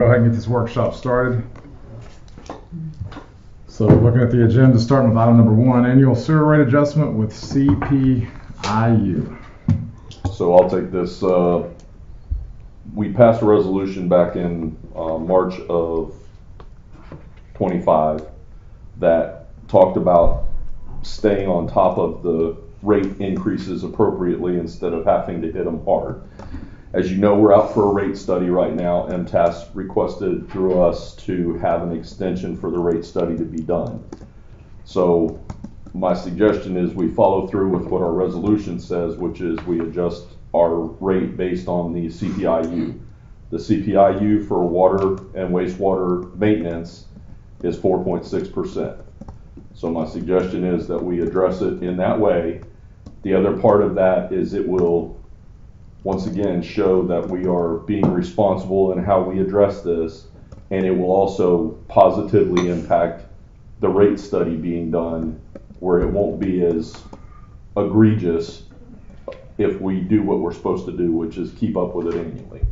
Go ahead and get this workshop started. So looking at the agenda, starting with item number 1, annual sewer rate adjustment with CPIU. So I'll take this. We passed a resolution back in March of 25 that talked about staying on top of the rate increases appropriately instead of having to hit them hard. As you know, we're out for a rate study right now. MTAS requested through us to have an extension for the rate study to be done. So my suggestion is we follow through with what our resolution says, which is we adjust our rate based on the CPIU. The CPIU for water and wastewater maintenance is 4.6%. So my suggestion is that we address it in that way. The other part of that is it will once again show that we are being responsible in how we address this, and it will also positively impact the rate study being done, where it won't be as egregious if we do what we're supposed to do, which is keep up with it annually.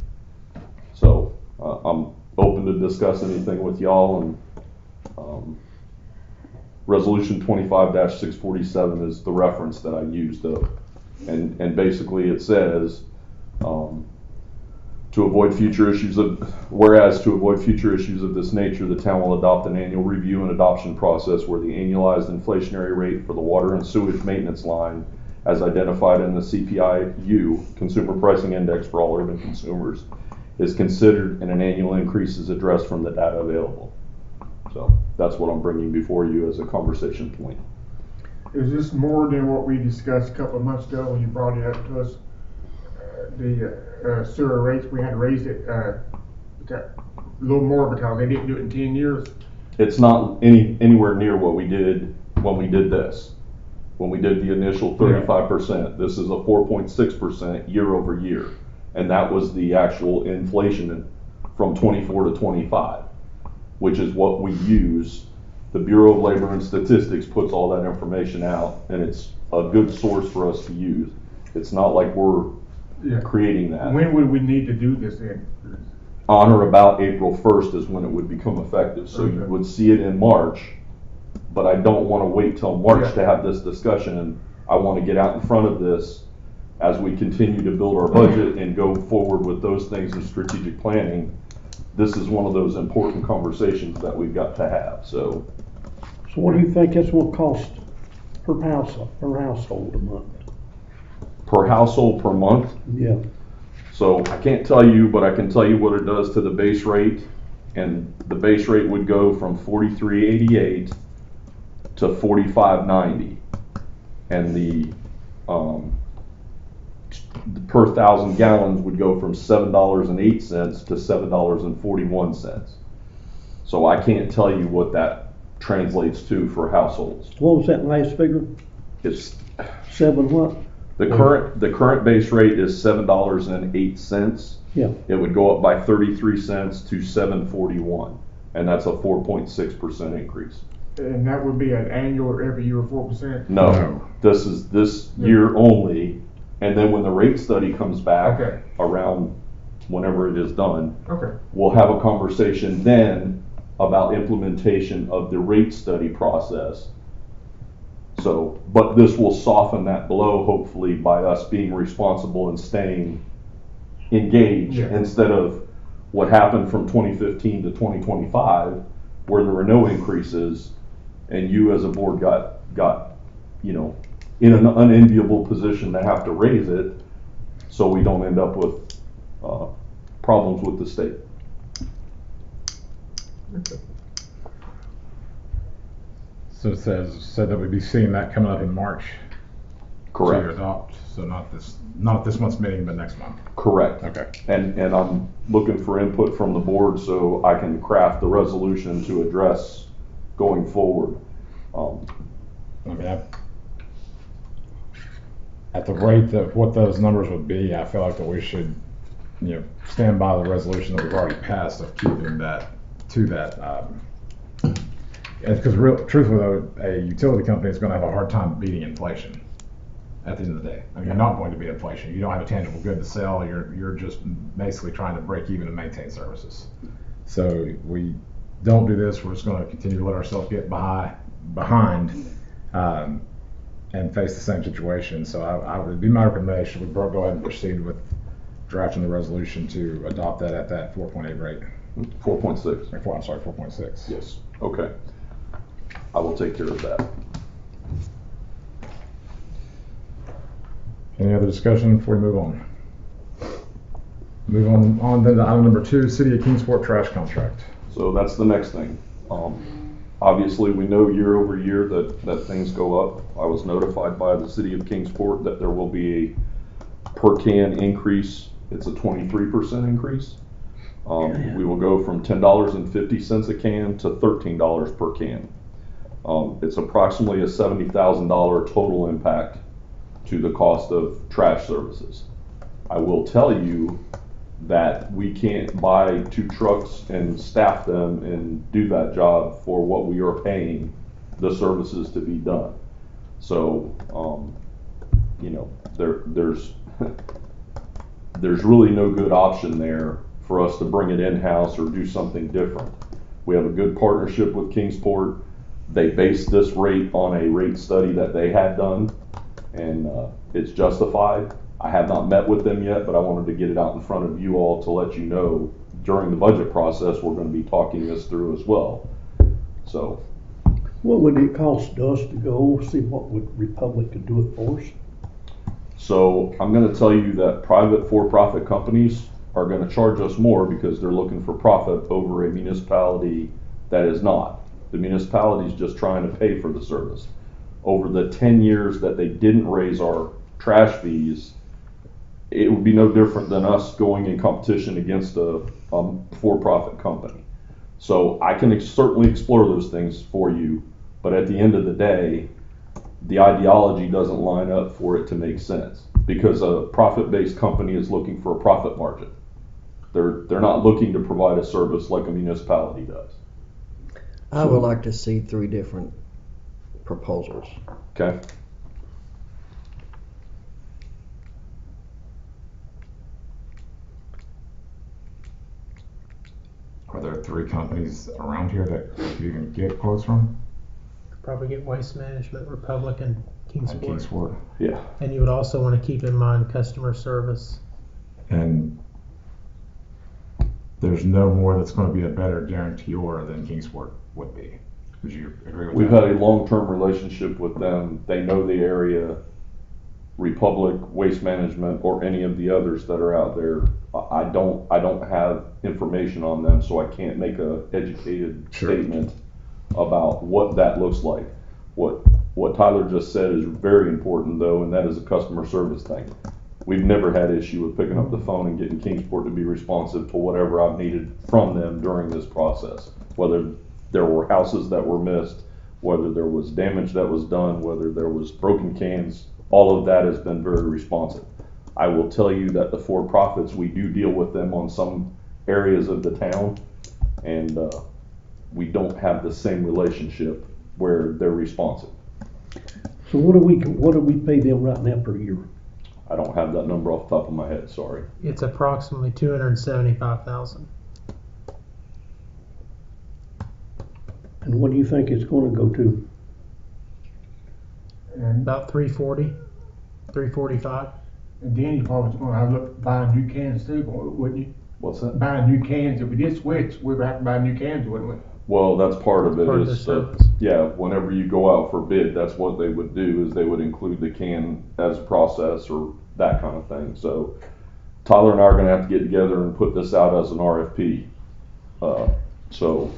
So I'm open to discuss anything with y'all, and Resolution 25-647 is the reference that I used, and basically it says, to avoid future issues of this nature, the town will adopt an annual review and adoption process where the annualized inflationary rate for the water and sewage maintenance line, as identified in the CPIU, Consumer Pricing Index for all urban consumers, is considered, and an annual increase is addressed from the data available. So that's what I'm bringing before you as a conversation point. Is this more than what we discussed a couple of months ago when you brought it up to us? The sewer rates, we had raised it a little more because they didn't do it in 10 years. It's not anywhere near what we did when we did this. When we did the initial 35%, this is a 4.6% year over year. And that was the actual inflation from 24 to 25, which is what we use. The Bureau of Labor and Statistics puts all that information out, and it's a good source for us to use. It's not like we're creating that. When would we need to do this then? On or about April 1st is when it would become effective. So you would see it in March, but I don't want to wait till March to have this discussion, and I want to get out in front of this as we continue to build our budget and go forward with those things in strategic planning. This is one of those important conversations that we've got to have. So what do you think this will cost per household a month? Per household per month? Yeah. So I can't tell you, but I can tell you what it does to the base rate. And the base rate would go from $43.88 to $45.90. And the per 1,000 gallons would go from $7.08 to $7.41. So I can't tell you what that translates to for households. What was that last figure? It's 7 what? The current base rate is $7.08. Yeah. It would go up by 33 cents to $7.41, and that's a 4.6% increase. And that would be an annual every year 4%? No, this is this year only, and then when the rate study comes back around whenever it is done, we'll have a conversation then about implementation of the rate study process. So, but this will soften that blow, hopefully, by us being responsible and staying engaged instead of what happened from 2015 to 2025, where there were no increases, and you as a board got in an unenviable position to have to raise it, so we don't end up with problems with the state. So it said that we'd be seeing that coming up in March. Correct. To adopt. So not this month's meeting, but next month. Correct. Okay. And I'm looking for input from the board so I can craft the resolution to address going forward. At the rate that what those numbers would be, I feel like that we should, stand by the resolution that we've already passed of keeping that to that. Because truthfully though, a utility company is going to have a hard time beating inflation at the end of the day. I mean, you're not going to beat inflation. You don't have a tangible good to sell. You're just basically trying to break even and maintain services. So we don't do this, we're just going to continue to let ourselves get behind and face the same situation. So I would be my recommendation, we go ahead and proceed with drafting the resolution to adopt that at that 4.8 rate. 4.6. I'm sorry, 4.6. Yes. Okay. I will take care of that. Any other discussion before we move on? Move on then to item number 2, City of Kingsport trash contract. So that's the next thing. Obviously, we know year over year that things go up. I was notified by the City of Kingsport that there will be a per can increase. It's a 23% increase. We will go from $10.50 a can to $13 per can. It's approximately a $70,000 total impact to the cost of trash services. I will tell you that we can't buy 2 trucks and staff them and do that job for what we are paying the services to be done. So, you know, there's really no good option there for us to bring it in-house or do something different. We have a good partnership with Kingsport. They based this rate on a rate study that they had done, and it's justified. I have not met with them yet, but I wanted to get it out in front of you all to let you know during the budget process we're going to be talking this through as well. So, What would it cost us to go see what would Republic could do it for us? so I'm going to tell you that private for-profit companies are going to charge us more because they're looking for profit over a municipality that is not. The municipality is just trying to pay for the service. Over the 10 years that they didn't raise our trash fees, it would be no different than us going in competition against a for-profit company. So I can certainly explore those things for you, but at the end of the day, the ideology doesn't line up for it to make sense, because a profit-based company is looking for a profit margin. They're not looking to provide a service like a municipality does. I would like to see 3 different proposals. Okay? Are there 3 companies around here that you can get quotes from? Probably get Waste Management, Republic, and At Kingsport. Kingsport. Yeah. And you would also want to keep in mind customer service. And there's no more that's going to be a better guarantor than Kingsport would be. Would you agree with We've that? had a long-term relationship with them. They know the area. Republic, Waste Management, or any of the others that are out there. I don't have information on them, so I can't make a educated Sure. statement about what that looks like. What Tyler just said is very important though, and that is a customer service thing. We've never had issue with picking up the phone and getting Kingsport to be responsive to whatever I've needed from them during this process. Whether there were houses that were missed, whether there was damage that was done, whether there was broken cans, all of that has been very responsive. I will tell you that the for-profits, we do deal with them on some areas of the town, and we don't have the same relationship where they're responsive. So what do we pay them right now per year? I don't have that number off the top of my head, sorry. It's approximately $275,000. And what do you think it's gonna go to? And About 340, 345. Danny probably gonna have to look buying new cans too, wouldn't you? What's that? Buying new cans, if we did switch, we'd have to buy new cans, wouldn't we? Well, that's part of it. Part of Is the that, service. yeah, whenever you go out for bid, that's what they would do, is they would include the can as a process or that kind of thing. So Tyler and I are gonna have to get together and put this out as an RFP. So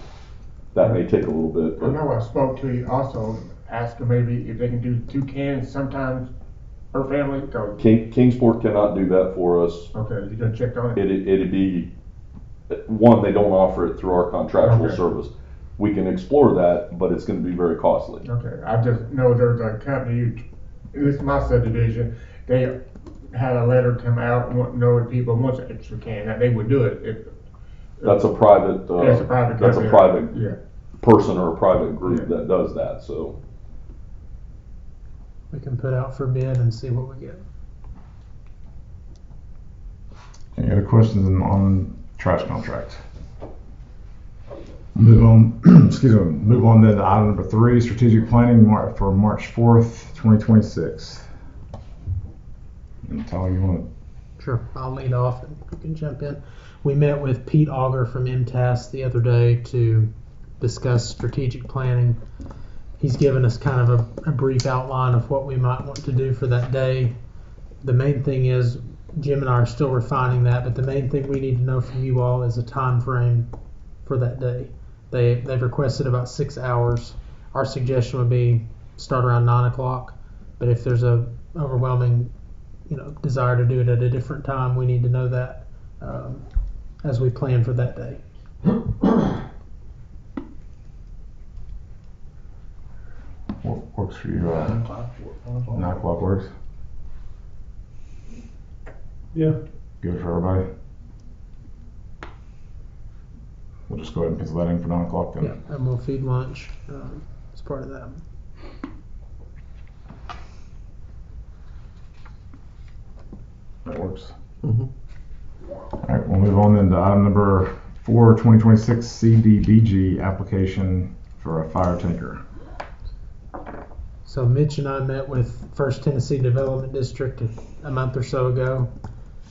that may take a little bit. I know I spoke to you also, asked them maybe if they can do 2 cans sometimes per family, so, Kingsport cannot do that for us. okay, you done checked on it? It'd be, one, they don't offer it through our contractual Okay. service. We can explore that, but it's gonna be very costly. Okay, I just know there's a company, at least my subdivision, they had a letter come out and want to know if people want an extra can, that they would do it if. That's a private, That's a private that's a company. private Yeah, person or a private group Yeah. that does that, so. We can put out for bid and see what we get. Any other questions on trash contract? Move on, excuse me, move on then to item number 3, strategic planning for March 4th, 2026. And Tyler, you want Sure, I'll lead off and you can jump in. We met with Pete Auger from MTAS the other day to discuss strategic planning. He's given us kind of a brief outline of what we might want to do for that day. The main thing is, Jim and I are still refining that, but the main thing we need to know from you all is a time frame for that day. They've requested about 6 hours. Our suggestion would be start around 9 o'clock, but if there's a overwhelming desire to do it at a different time, we need to know that as we plan for that day. what works for you? 9 o'clock works? Yeah. Good for everybody? We'll just go ahead and pencil that in for 9 o'clock then. Yeah, and we'll feed lunch as part of that. That works. Mhm. All right, we'll move on then to item number 4, 2026 CDBG application for a fire tanker. So Mitch and I met with First Tennessee Development District a month or so ago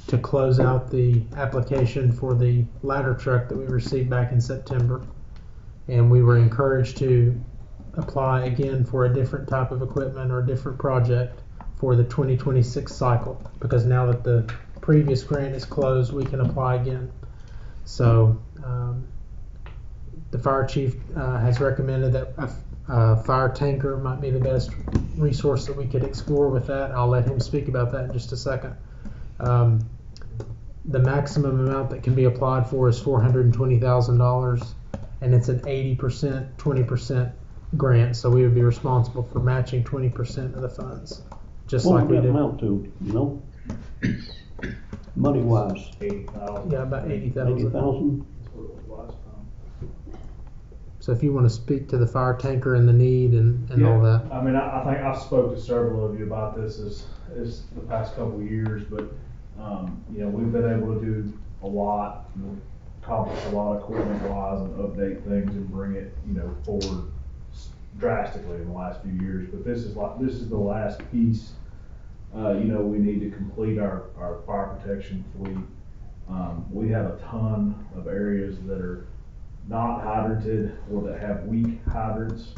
to close out the application for the ladder truck that we received back in September. And we were encouraged to apply again for a different type of equipment or a different project for the 2026 cycle, because now that the previous grant is closed, we can apply again. So the fire chief has recommended that a fire tanker might be the best resource that we could explore with that. I'll let him speak about that in just a second. The maximum amount that can be applied for is $420,000, and it's an 80%, 20% grant. So we would be responsible for matching 20% of the funds, just What like we would that do. amount to, money wise? 80,000. Yeah, about 80,000. 80,000? That's what it was last time. So if you want to speak to the fire tanker and the need and all that. I mean, I think I've spoke to several of you about this as the past couple of years, but, we've been able to do a lot, accomplish a lot equipment wise and update things and bring it, forward drastically in the last few years. But this is the last piece. We need to complete our fire protection fleet. We have a ton of areas that are not hydranted or that have weak hydrants,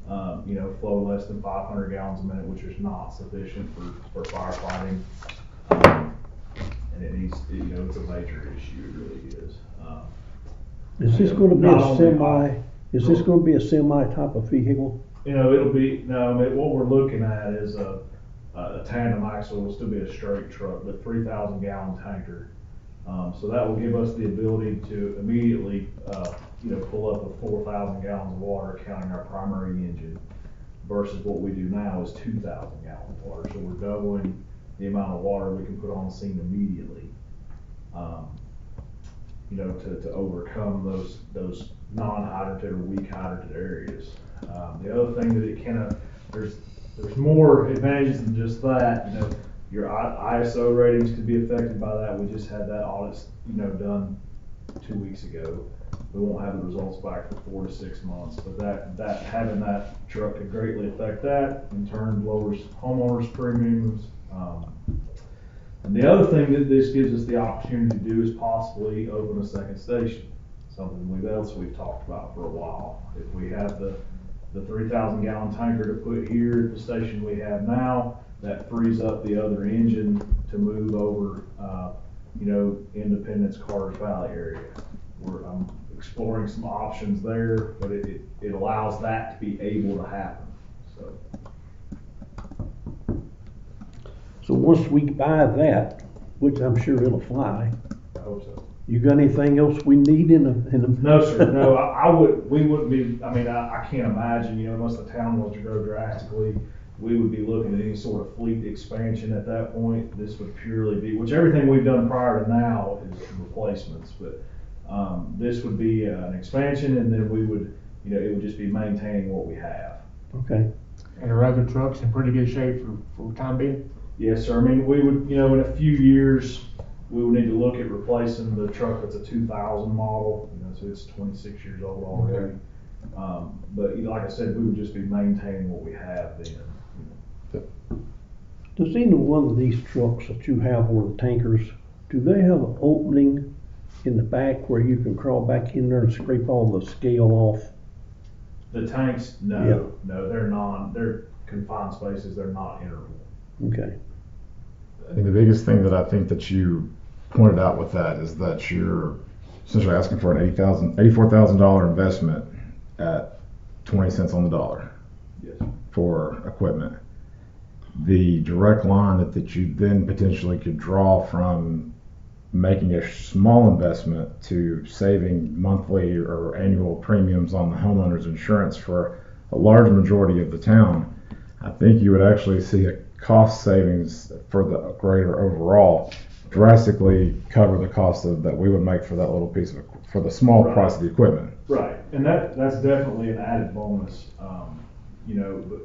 flow less than 500 gallons a minute, which is not sufficient for firefighting. And it needs, it's a major issue, it really is. Is this gonna be Not a only semi, is this gonna be a semi type of vehicle? It'll be, no, I mean, what we're looking at is a tandem axle. Will still be a straight truck, but 3,000 gallon tanker. So that will give us the ability to immediately, pull up with 4,000 gallons of water, counting our primary engine, versus what we do now is 2,000 gallons of water. So we're doubling the amount of water we can put on the scene immediately, to overcome those non-hydranted or weak hydranted areas. The other thing that it there's more advantages than just that. Your ISO ratings could be affected by that. We just had that audit, done 2 weeks ago. We won't have the results back for 4 to 6 months, but that having that truck could greatly affect that. In turn, lowers homeowners' premiums. And the other thing that this gives us the opportunity to do is possibly open a second station, something we've talked about for a while. If we have the 3,000 gallon tanker to put here at the station we have now, that frees up the other engine to move over, Independence, Carters Valley area. I'm exploring some options there, but it allows that to be able to happen. So once we buy that, which I'm sure it'll fly, I hope so. you got anything else we need in a? No, sir. No, we wouldn't be. I mean, I can't imagine. Unless the town wants to grow drastically, we would be looking at any sort of fleet expansion at that point. This would purely be, which everything we've done prior to now is replacements, but this would be an expansion, and then we would, it would just be maintaining what we have. Okay. And our other truck's in pretty good shape for time being? Yes, sir. I mean, we would, in a few years, we would need to look at replacing the truck that's a 2000 model. so it's 26 years old already. But like I said, we would just be maintaining what we have then. Does any one of these trucks that you have, or the tankers, do they have an opening in the back where you can crawl back in there and scrape all the scale off? The tanks, no, they're confined spaces, they're not interval. Okay. I think the biggest thing that I think that you pointed out with that is that you're essentially asking for an $84,000 investment at 20 cents on the dollar. Yes. For equipment. The direct line that you then potentially could draw from making a small investment to saving monthly or annual premiums on the homeowner's insurance for a large majority of the town, I think you would actually see a cost savings for the greater overall drastically cover the cost that we would make for that little piece of for the small price of the equipment. Right, and that's definitely an added bonus. But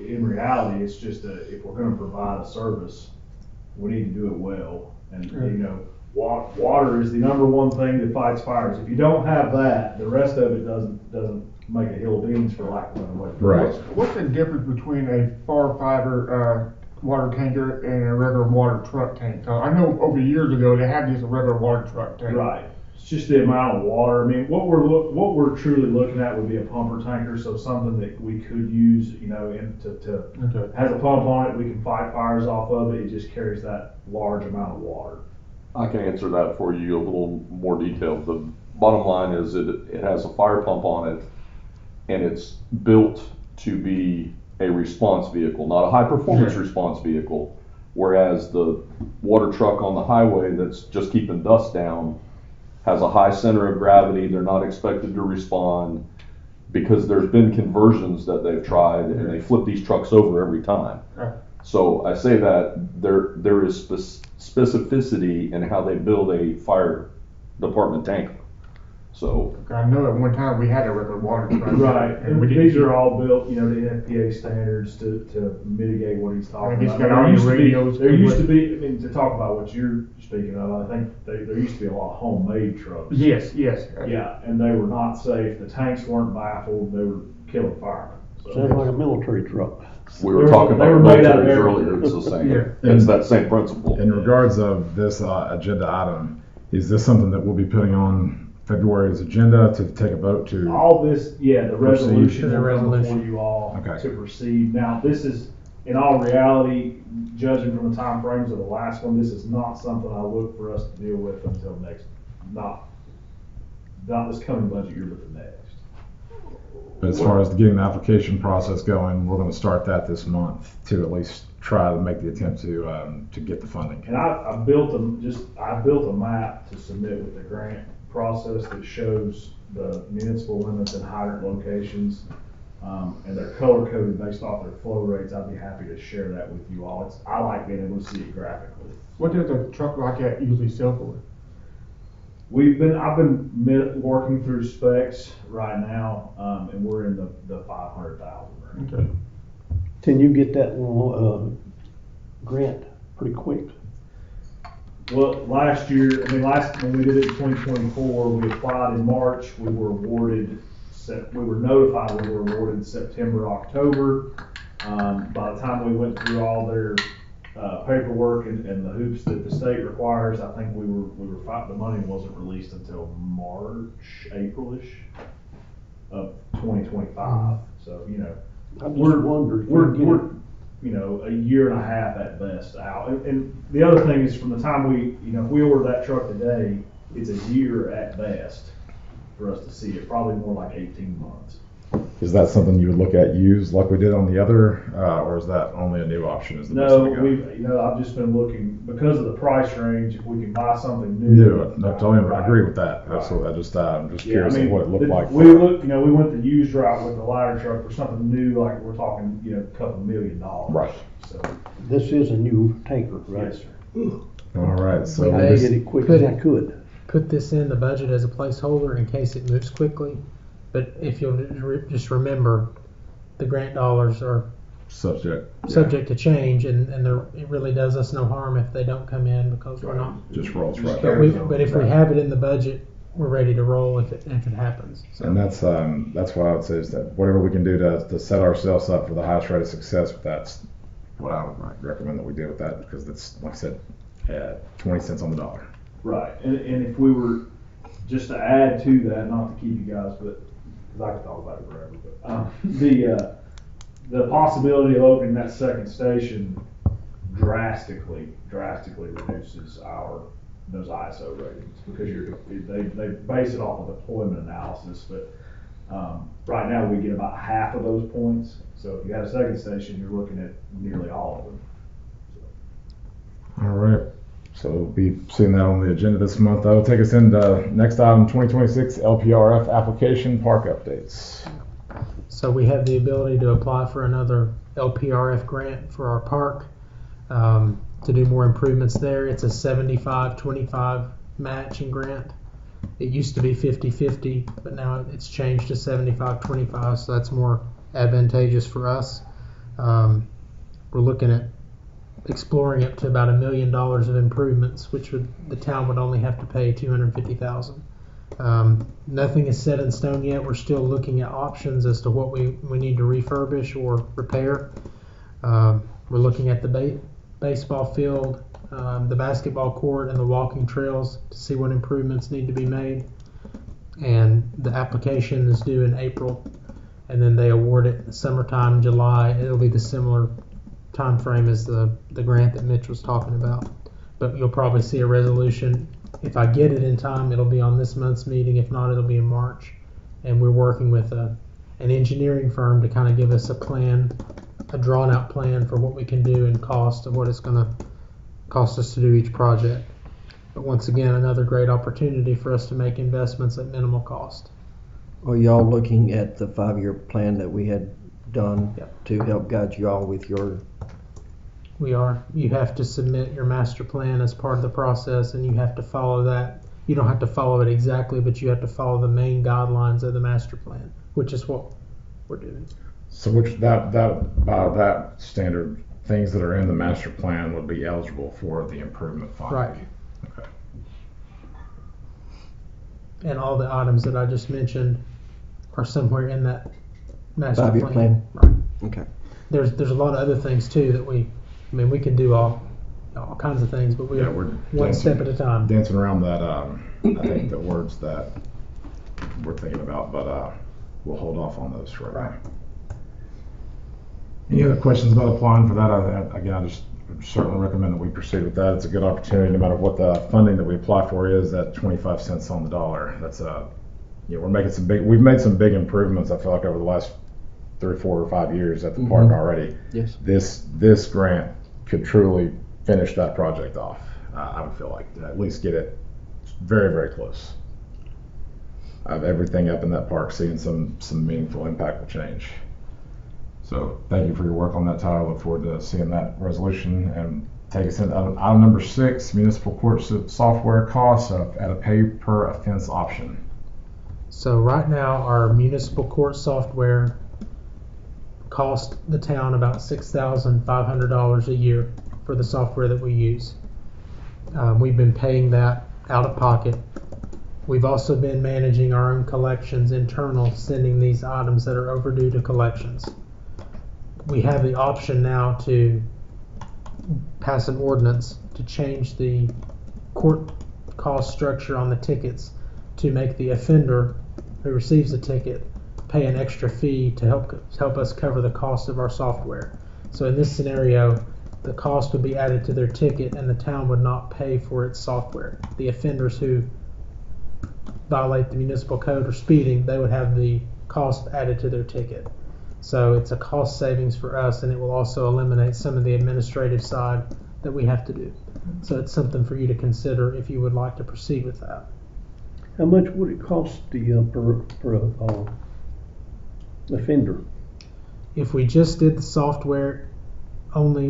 in reality, it's just if we're going to provide a service, we need to do it well. And water is the number one thing that fights fires. If you don't have that, the rest of it doesn't make a hill of beans, for lack of another way. Right. What's the difference between a far fiber water tanker and a regular water truck tank? I know over years ago they had just a regular water truck tank. Right. It's just the amount of water. I mean, what we're truly looking at would be a pumper tanker, so something that we could use, has a pump on it. We can fight fires off of it. It just carries that large amount of water. I can answer that for you a little more detailed. The bottom line is it has a fire pump on it, and it's built to be a response vehicle, not a high performance response vehicle. Whereas the water truck on the highway that's just keeping dust down has a high center of gravity. They're not expected to respond because there's been conversions that they've tried and they flip these trucks over every time. So I say that there is specificity in how they build a fire department tanker. So I know at one time we had a regular water truck. Right, And we these are all built, the NFPA standards to mitigate what he's talking It's about. got all your radios. There used to be, to talk about what you're speaking of, I think there used to be a lot of homemade trucks. Yes. Yeah, and they were not safe. The tanks weren't baffled. They were killing firemen. Sounds like a military truck. we were talking they were about made out of militaries everything. earlier. It's the same. Yeah. It's that same principle. In regards of this agenda item, is this something that we'll be putting on February's agenda to take a vote to? All this, the resolution The will come before resolution. you all Okay. to proceed. Now, this is, in all reality, judging from the time frames of the last one, this is not something I look for us to deal with until not this coming budget year, but the next. But as far as getting the application process going, we're going to start that this month to at least try to make the attempt to get the funding. And I built a map to submit with the grant process that shows the municipal limits and hydrant locations, and they're color coded based off their flow rates. I'd be happy to share that with you all. I like being able to see it graphically. What does a truck like that usually sell for? I've been working through specs right now, and we're in the 500,000 range. Okay. Can you get that grant pretty quick? Well, last year, when we did it in 2024, we applied in March. We were notified we were awarded September, October. By the time we went through all their paperwork and the hoops that the state requires, I think the money wasn't released until March, April-ish of 2025. So, I just wondered. we're a year and a half at best out. And the other thing is, from the time if we order that truck today, it's a year at best for us to see it, probably more like 18 months. Is that something you would look at used like we did on the other, or is that only a new option? Is the best way to go? I've just been looking, because of the price range, if we can buy something new. I agree with that. Absolutely. I'm just curious of what it looked like. We went the used route with the ladder truck for something new, like we're talking, a couple $1 million. Right. So, This is a new tanker, right? yes, sir. All right. So I this- did it quick as I could. Put this in the budget as a placeholder in case it moves quickly. But if you'll just remember, the grant dollars are subject subject to change, and it really does us no harm if they don't come in, because we're not. just rolls right. But if we have it in the budget we're ready to roll if it happens. So. And that's what I would say is that whatever we can do to set ourselves up for the highest rate of success, that's what I would recommend that we do with that, because it's, like I said, 20 cents on the dollar. Right, and if we were just to add to that, not to keep you guys, but because I could talk about it forever, but the possibility of opening that second station drastically reduces those ISO ratings, because they base it off of deployment analysis, but right now we get about half of those points. So if you had a second station, you're looking at nearly all of them. All right. So we'll be seeing that on the agenda this month. That will take us into next item, 2026 LPRF application park updates. So we have the ability to apply for another LPRF grant for our park to do more improvements there. It's a 75-25 matching grant. It used to be 50-50, but now it's changed to 75-25, so that's more advantageous for us. We're looking at exploring up to about $1 million of improvements, which the town would only have to pay $250,000. Nothing is set in stone yet. We're still looking at options as to what we need to refurbish or repair. We're looking at the baseball field, the basketball court, and the walking trails to see what improvements need to be made. And the application is due in April, and then they award it in the summertime, July. It'll be the similar time frame as the grant that Mitch was talking about. But you'll probably see a resolution. If I get it in time, it'll be on this month's meeting. If not, it'll be in March. And we're working with an engineering firm to kind of give us a plan, a drawn out plan for what we can do and cost of what it's going to cost us to do each project. But once again, another great opportunity for us to make investments at minimal cost. Are y'all looking at the 5-year plan that we had done Yep. to help guide you all with your? We are. You have to submit your master plan as part of the process, and you have to follow that. You don't have to follow it exactly, but you have to follow the main guidelines of the master plan, which is what we're doing. So which that by that standard, things that are in the master plan would be eligible for the improvement fund. Right. Okay. And all the items that I just mentioned are somewhere in that master 5-year plan. plan? Right. Okay. There's a lot of other things too that we can do all kinds of things, but we're one step at a time. Dancing around that, I think the words that we're thinking about, but we'll hold off on those for right now. Any other questions about applying for that? I just certainly recommend that we proceed with that. It's a good opportunity, no matter what the funding that we apply for is, at 25 cents on the dollar. That's we've made some big improvements, I feel like, over the last 3, 4, or 5 years at the park already. Yes. This grant could truly finish that project off. I would feel like, at least get it very, very close. I have everything up in that park seeing some meaningful, impactful change. So thank you for your work on that, Tyler. I look forward to seeing that resolution, and take us into item number 6, municipal court software costs at a pay per offense option. So right now, our municipal court software cost the town about $6,500 a year for the software that we use. We've been paying that out of pocket. We've also been managing our own collections internal, sending these items that are overdue to collections. We have the option now to pass an ordinance to change the court cost structure on the tickets to make the offender who receives the ticket pay an extra fee to help us cover the cost of our software. So in this scenario, the cost would be added to their ticket and the town would not pay for its software. The offenders who violate the municipal code or speeding, they would have the cost added to their ticket. So it's a cost savings for us, and it will also eliminate some of the administrative side that we have to do. So it's something for you to consider if you would like to proceed with that. How much would it cost the per offender? If we just did the software only,